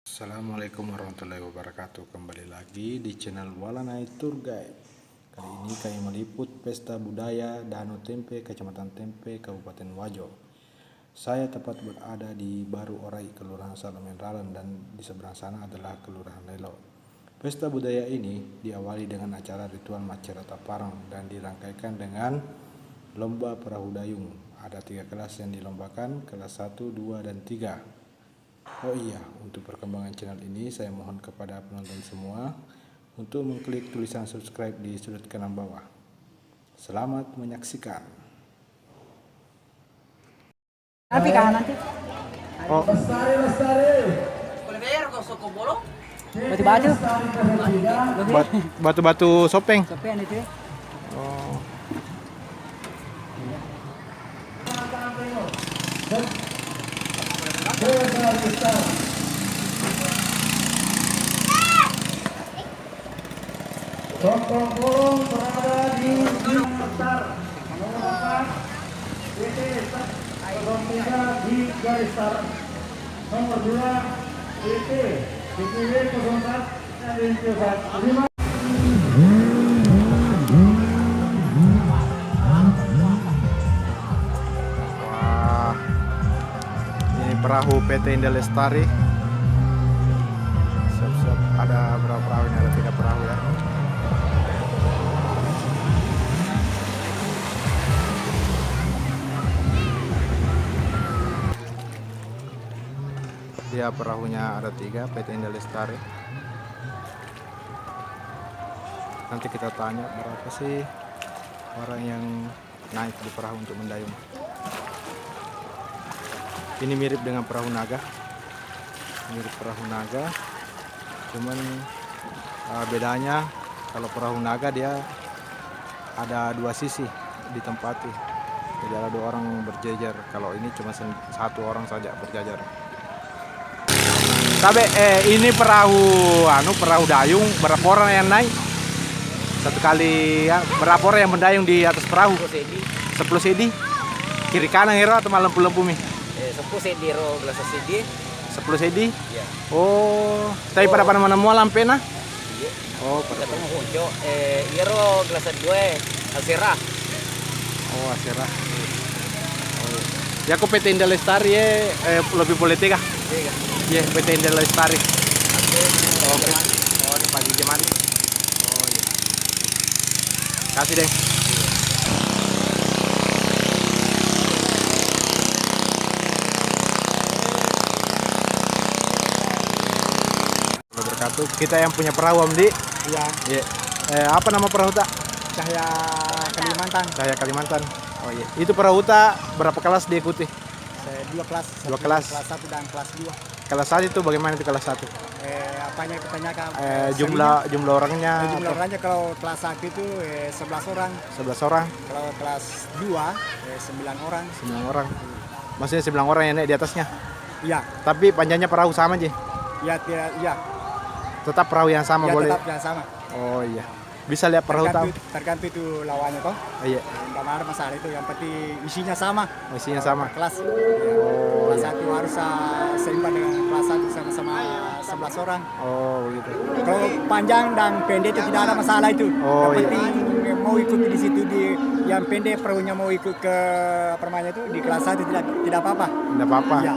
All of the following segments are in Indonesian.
Assalamualaikum warahmatullahi wabarakatuh. Kembali lagi di channel Walanai Tour Guide. Kali ini kami meliput pesta budaya Danau Tempe, Kecamatan Tempe, Kabupaten Wajo. Saya tepat berada di Baru Orai, Kelurahan Salomen Ralan, dan di seberang sana adalah Kelurahan Lelo. Pesta budaya ini diawali dengan acara ritual Macerata Parang dan dirangkaikan dengan lomba perahu dayung. Ada 3 kelas yang dilombakan, kelas 1, 2, dan 3. Oh iya, untuk perkembangan channel ini saya mohon kepada penonton semua untuk mengklik tulisan subscribe di sudut kanan bawah. Selamat menyaksikan. Nanti kan nanti. Oh, Batu-batu. batu-batu sopeng. Sopian itu. Oh. Tongkong bolong berada di besar nomor 4 PT 03 di garis start, nomor 2 PT PPW 04 dan 5. Wah, ini perahu PT Indah Lestari. Siap-siap, ada berapa perahu ini? Ada 3 perahu ya. Dia perahunya ada 3, PT Indah Lestari. Nanti kita tanya berapa sih orang yang naik di perahu untuk mendayung. Ini mirip dengan perahu naga, cuman bedanya kalau perahu naga dia ada 2 sisi ditempati, jadi ada 2 orang berjejer. Kalau ini cuma 1 orang saja berjajar. Ini perahu dayung, berapa orang yang naik satu kali ya? Berapa orang yang mendayung di atas perahu? 10 sedi. Kiri kanan hero atau lempu-lempu mi? 10 sedi ro gelas sedi. 10 sedi? Iya. Oh, tapi pada mana mau lampena? Iya. Oh, Pada tengah honco iro gelas 2 Alsera. Oh, Asera. Oh, iya. Ya aku PT Indah Lestari lebih boleh tiga. Iya. Ya, PT Indah Lestari. Oh, di pagi Jeman. Oh, iya. Kasih deh. Wabarakatuh. Kita yang punya perahu, Om Di. Iya. Iya. Apa nama perahu tak? Cahaya Kalimantan. Cahaya Kalimantan. Oh iya. Itu perahu tak berapa kelas diikuti? 2 kelas. 2 kelas. Kelas 1 dan kelas 2. Kelas 1 itu bagaimana itu kelas 1? Apanya kebanyakan Jumlah orangnya. jumlah orangnya kalau kelas 1 itu 11 orang. 11 orang, Kalau kelas 2 9 orang. 9 orang. Maksudnya 9 orang yang naik di atasnya. Iya. Tapi panjangnya perahu sama aja. Iya, tidak, iya. Tetap perahu yang sama Ya, boleh. tetap yang sama. Oh iya. Bisa lihat perahu tahu. Tergantung itu lawannya toh. Iya. Enggak ada masalah itu, yang penting isinya sama. Isinya sama. Kelas. Ya. Kelas 1 harus seimbang dengan kelas 1 sama-sama 11 orang. Oh begitu. Kalau panjang dan pendek itu tidak ada masalah itu. Oh, yang iya. penting mau ikut di situ yang pendek perahunya mau ikut ke apa namanya itu di kelas 1 tidak apa-apa. Tidak apa-apa. Iya.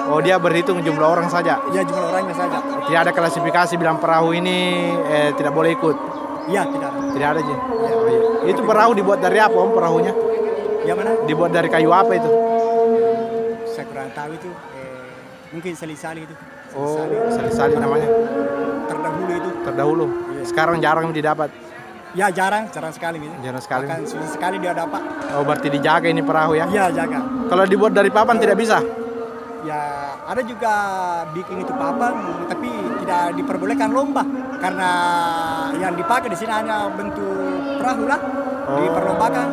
Oh dia berhitung jumlah orang saja. Ya jumlah orangnya saja. Tidak ada klasifikasi bilang perahu ini tidak boleh ikut. Iya, tidak ada. Tidak ada aja. Oh, iya. Itu perahu dibuat dari apa Om perahunya? Yang mana? Dibuat dari kayu apa itu? Saya kurang tahu itu. Mungkin sali-sali itu. Oh, sali-sali namanya. Terdahulu itu. Terdahulu. Iya. Sekarang jarang didapat. Ya jarang sekali gitu. Jarang sekali. Akan susah sekali dia dapat. Oh berarti dijaga ini perahu ya? Iya jaga. Kalau dibuat dari papan tidak bisa? Ya ada juga bikin itu papan, tapi tidak diperbolehkan lomba karena yang dipakai di sini hanya bentuk perahu lah. Oh. Diperlombakan.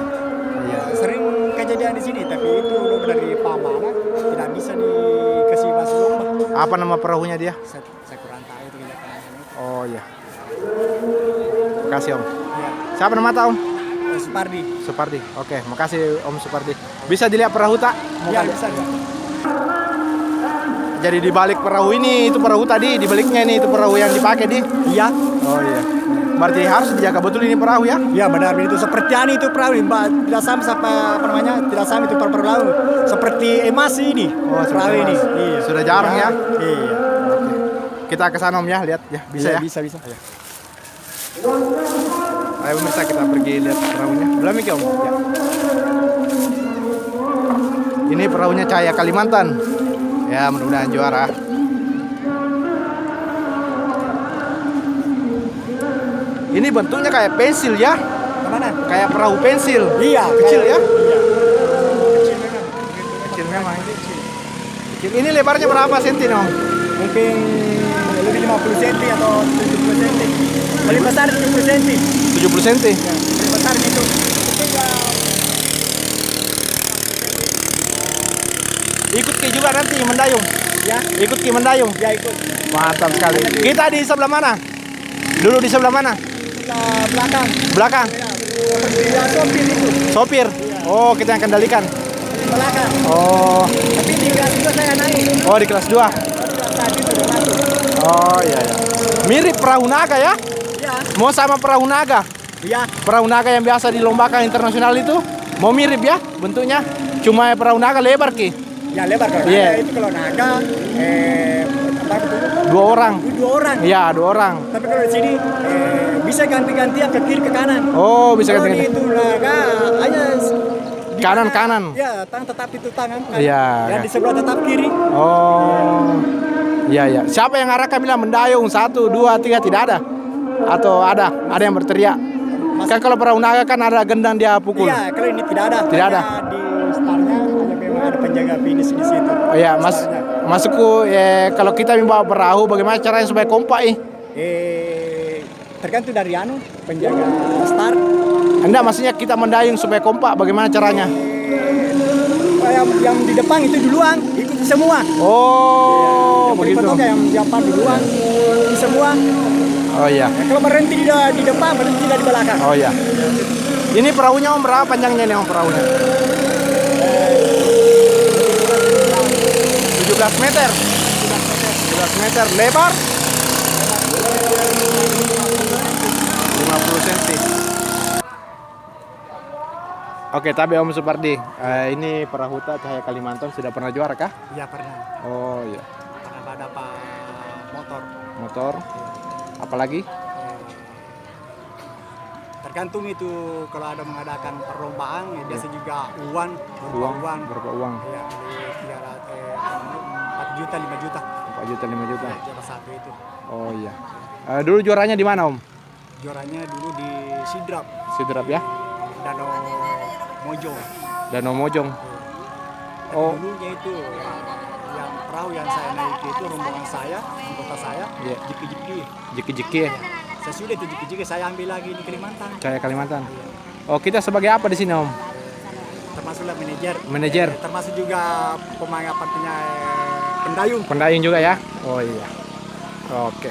Iya. Sering kejadian di sini, tapi itu lomba dari pamana tidak bisa dikasih masuk lomba. Apa nama perahunya dia? Saya kurang tahu itu kenyataan. Oh iya. Terima kasih Om. Ya. Siapa nama tak Om? Supardi. Supardi. Oke, makasih Om Supardi. Bisa dilihat perahu tak? Mau Iya kali- bisa. Jadi di balik perahu ini, itu perahu tadi, di baliknya ini itu perahu yang dipakai di. Iya. Oh iya. Berarti harus dijaga betul ini perahu ya? Iya benar itu seperti ani itu perahu Mbak, tidak sama apa namanya, tidak sama itu perahu seperti emas ini. Perahu ini. Iya. Sudah jarang ya? Iya. Kita ke sana Om ya, lihat ya. Bisa ya? Bisa. Ayo. Ayo pemirsa kita pergi lihat perahunya. Belum ya Om? Ya. Ini perahunya Cahaya Kalimantan. Ya mudah-mudahan juara. Ini bentuknya kayak pensil ya? Kemana? Kayak perahu pensil. Iya. Kecil ya? Iya. Kecil memang. Kecil. Ini lebarnya berapa senti Om? Mungkin lebih 50 cm atau 70 cm. Paling besar 70 cm. 70 cm. Ya, paling besar itu. Ikut Ki juga nanti mendayung. Ya. Ikut Ki mendayung. Ya ikut. Mantap sekali. Kita di sebelah mana? Dulu di sebelah mana? Ke belakang. Belakang. Ya, sopir itu. Sopir. Oh, kita yang kendalikan. Di belakang. Oh. Tapi di kelas 2 saya naik. Oh, di kelas 2. Tadi sudah masuk. Oh, iya ya. Mirip perahu naga ya? Ya. Mau sama perahu naga. Ya. Perahu naga yang biasa dilombakan internasional itu mau mirip ya bentuknya. Cuma perahu naga lebar Ki. Ya lebar kalau Iya. naga itu kalau naga apa itu? 2 orang. 2 orang. Iya, 2 orang. Tapi kalau di sini bisa ganti-gantian ke kiri ke kanan. Oh, bisa Kalau ganti-ganti. di itu naga hanya di Kanan. Ya, tangan tetap itu tangan. Iya, Yang ya. di sebelah tetap kiri. Oh. Iya ya. Siapa yang arahkan bilang mendayung 1, 2, 3 tidak ada? Atau ada? Ada yang berteriak? Kan kalau perahu naga kan ada gendang dia pukul. Iya, kalau ini tidak ada. Tidak ada. Hanya di startnya hanya memang ada penjaga finish di situ. Oh iya, masukku kalau kita membawa perahu bagaimana caranya supaya kompak Tergantung dari penjaga start. Enggak, maksudnya kita mendayung supaya kompak bagaimana caranya? Yang di depan itu duluan ikuti semua. Oh, begitu. Yang di depan duluan ikuti semua. Oh iya. Kalau berhenti di depan, berhenti di belakang. Oh iya. Ini perahunya Om berapa panjangnya nih Om perahunya? 17 meter. 17 meter lebar. 50 cm. Oke, tapi Om Supardi, ini perahu Cahaya Kalimantan sudah pernah juara kah? Iya pernah. Oh iya. Pernah dapat motor. Motor. Apalagi? Tergantung itu kalau ada mengadakan perlombaan, biasa juga uang. Berapa uang? Iya, 4 juta, 5 juta. 4 juta, 5 juta. Ya, juara 1 itu. Oh iya. Dulu juaranya di mana Om? Juaranya dulu di Sidrap, Sidrap ya? Danau Mojong. Danau Mojong. Oh. Dulunya itu yang perahu yang saya naiki itu rombongan saya, anggota saya, Iya. Jiki-Jiki. Jiki-jiki ya? Sesudah itu Jiki-Jiki saya ambil lagi di Kalimantan. Cahaya Kalimantan. Oh, kita sebagai apa di sini Om? Termasuklah manajer. Manajer. Termasuk juga pemain punya pendayung. Pendayung juga ya? Oh iya. Oke.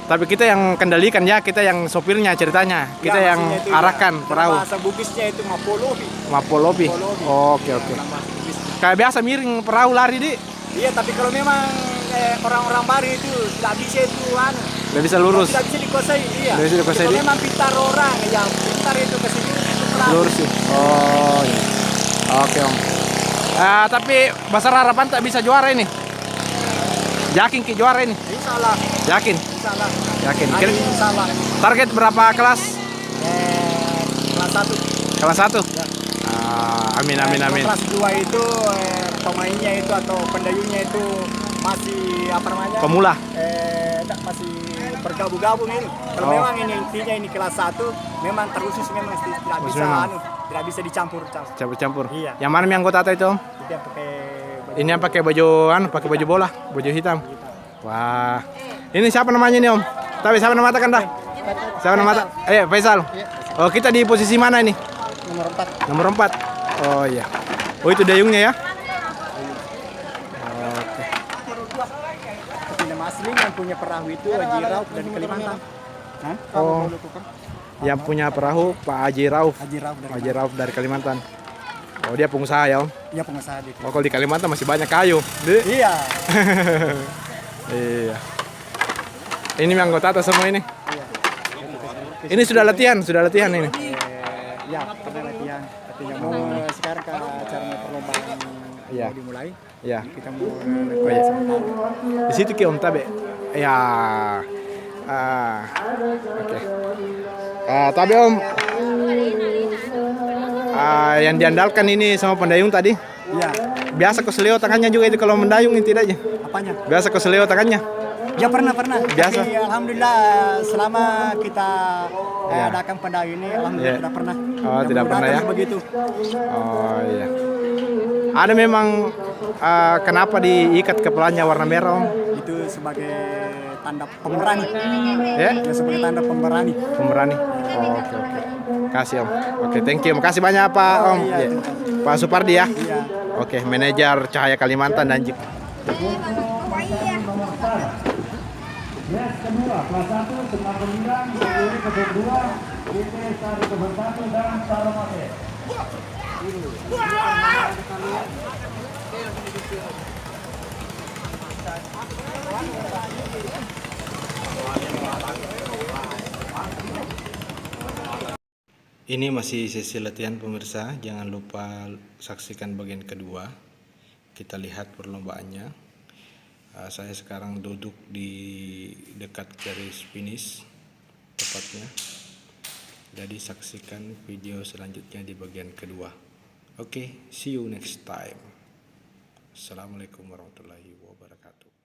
Tapi kita yang kendalikan ya, kita yang sopirnya ceritanya. Kita Ya, yang maksudnya itu arahkan ya, perahu. Bahasa Bugisnya itu Mapolobi. Mapolobi. Mapolobi. Oke. Bahasa Bugis. Kayak biasa miring perahu lari di. Iya, tapi kalau memang orang-orang baru itu tidak bisa itu Nggak bisa lurus. tidak bisa dikuasai, iya. Nggak bisa dikuasai, Kalau Di. memang pintar orang yang pintar itu ke sini itu perahu. Lurus sih. Oh iya. Oke Om. Tapi Basar Harapan tak bisa juara ini. Yakin Ki juara ini? Insyaallah, Yakin? insyaallah. Yakin. Hari ini insyaallah. Target berapa kelas? Kelas 1. Kelas 1? Amin. Kelas 2 itu pemainnya itu atau pendayungnya itu masih apa namanya? Pemula. Masih bergabung-gabung ini. Kalau Oh. memang ini intinya ini kelas 1 memang terusus memang tidak Khusus bisa memang. tidak bisa dicampur. Campur-campur. Iya. Yang mana yang anggota itu Om? Itu yang pakai baju Ini yang pakai baju pakai baju bola, baju hitam. Wah. Ini siapa namanya nih Om? Tapi siapa nama kan dah? Siapa nama? Faisal. Oh, kita di posisi mana ini? nomor 4. Nomor 4. Oh iya. Oh, itu dayungnya ya? Oke. Tapi nama asli yang punya perahu itu Haji Rauf dari Kalimantan. Hah? Oh. Yang punya perahu Pak Haji Rauf. Haji Rauf dari Haji Rauf dari Kalimantan. Oh, dia pengusaha ya, Om? Iya, pengusaha di Oh, kalau di Kalimantan masih banyak kayu. Iya. Iya. Ini anggota atau semua ini? Iya. Ini sudah latihan ini. Ya, pernah latihan. Mau sekarang ke acara perlombaan Iya. mau dimulai. Ya. Kita mau Oh, iya. Di situ Ki Om Tabe. Ya. Oke. Tabe Om. Yang diandalkan ini sama pendayung tadi. Iya. Biasa keseleo tangannya juga itu kalau mendayung ini tidak aja. Apanya? Biasa keseleo tangannya. Ya pernah. Biasa. Tapi alhamdulillah selama kita Ya. adakan pendayung ini alhamdulillah Ya. tidak pernah. Oh, tidak pernah ya? Begitu. Oh iya. Ada memang kenapa diikat kepalanya warna merah, Om? Itu sebagai tanda pemberani. Ya? Ya, sebagai tanda pemberani. Pemberani. Oh, oke. Kasih Om. Oke, thank you. Makasih banyak Pak Om. iya. Ya. Pak Supardi ya. Iya. Oke, manajer Cahaya Kalimantan dan Jip. Yes, kedua, kelas 1, Semar Gemilang, kelas 2, PT Sari Kebun 1 dan Saromate. Ini masih sesi latihan pemirsa, jangan lupa saksikan bagian kedua. Kita lihat perlombaannya. Saya sekarang duduk di dekat garis finish tepatnya. Jadi saksikan video selanjutnya di bagian kedua. Oke, see you next time. Assalamualaikum warahmatullahi wabarakatuh.